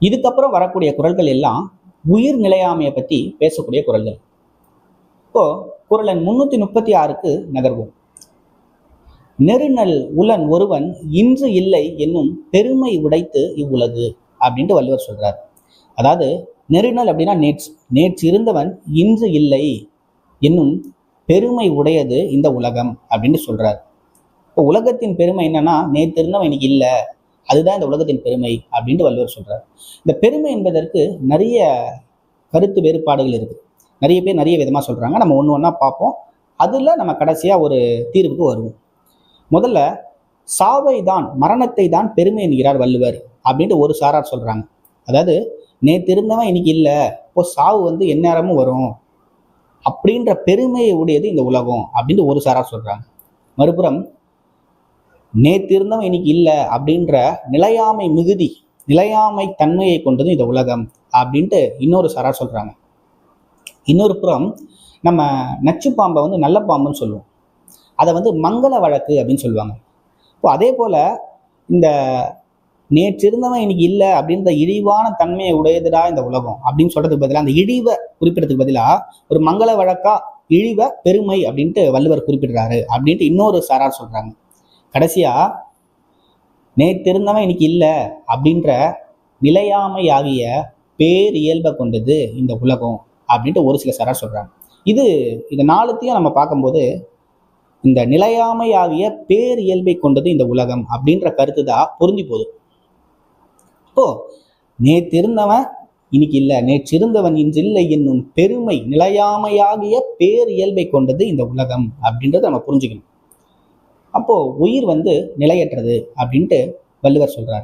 இதுக்கப்புறம் வரக்கூடிய குறள்கள் எல்லாம் உயிர் நிலையாமையை பற்றி பேசக்கூடிய குறள்கள். இப்போ குறள் எண் 336க்கு நகர்வோம். நெருநல் உளன் ஒருவன் இன்று இல்லை என்னும் பெருமை உடைத்து இவ்வுலகு அப்படின்ட்டு வள்ளுவர் சொல்றார். அதாவது நெருநல் அப்படின்னா நேற்று இருந்தவன் இன்று இல்லை என்னும் பெருமை உடையது இந்த உலகம் அப்படின்னு சொல்றார். இப்போ உலகத்தின் பெருமை என்னன்னா, நேற்று இருந்தவன் இன்னைக்கு இல்லை, அதுதான் இந்த உலகத்தின் பெருமை அப்படின்ட்டு வள்ளுவர் சொல்றார். இந்த பெருமை என்பதற்கு நிறைய கருத்து வேறுபாடுகள் இருக்கு. நிறைய பேர் நிறைய விதமாக சொல்றாங்க. நம்ம ஒன்று ஒன்றா பார்ப்போம். அதில் நம்ம கடைசியாக ஒரு தீர்வுக்கு வருவோம். முதல்ல சாவை தான், மரணத்தை தான் பெருமை என்கிறார் வள்ளுவர் அப்படின்ட்டு ஒரு சாரார் சொல்றாங்க. அதாவது நேற்று இருந்தவன் இன்னைக்கு இல்லை, இப்போ சாவு வந்து எந்நேரமும் வரும் அப்படின்ற பெருமையை உடையது இந்த உலகம் அப்படின்னு ஒரு சாரார் சொல்றாங்க. மறுபுறம் நேற்று இருந்தவன் இன்னைக்கு இல்லை அப்படின்ற நிலையாமை மிகுதி, நிலையாமை தன்மையை கொண்டது இந்த உலகம் அப்படின்ட்டு இன்னொரு சாரார் சொல்றாங்க. இன்னொரு புறம் நம்ம நச்சு பாம்பை வந்து நல்ல பாம்புன்னு சொல்லுவோம். அதை வந்து மங்கள வழக்கு அப்படின்னு சொல்லுவாங்க. இப்போ அதே போல இந்த நேற்று இருந்தவன் இன்னைக்கு இல்லை அப்படின்ற இழிவான தன்மையை உடையதுடா இந்த உலகம் அப்படின்னு சொல்றதுக்கு பதிலாக, அந்த இழிவை குறிப்பிடறதுக்கு பதிலாக ஒரு மங்கள வழக்கா இழிவை பெருமை அப்படின்ட்டு வள்ளுவர் குறிப்பிடுறாரு அப்படின்ட்டு இன்னொரு சாரார் சொல்றாங்க. கடைசியா நேற்று இருந்தவன் இன்னைக்கு இல்லை அப்படின்ற நிலையாமை ஆகிய பேர் இயல்பை கொண்டது இந்த உலகம் அப்படின்ட்டு ஒரு சில சாரார் சொல்றாங்க. இது நாலுத்தையும் நம்ம பார்க்கும்போது இந்த நிலையாமை ஆகிய பேர் இயல்பை கொண்டது இந்த உலகம் அப்படின்ற கருத்து தான் பொருந்தி போகுது. இப்போ நேற்று இருந்தவன் இன்னைக்கு இல்லை, நேற்று இருந்தவன் இன்று இல்லை என்னும் பெருமை நிலையாமையாகிய பேர் இயல்பை கொண்டது இந்த உலகம் அப்படின்றத நம்ம புரிஞ்சுக்கணும். அப்போ உயிர் வந்து நிலையற்றது அப்படின்ட்டு வள்ளுவர் சொல்றார்.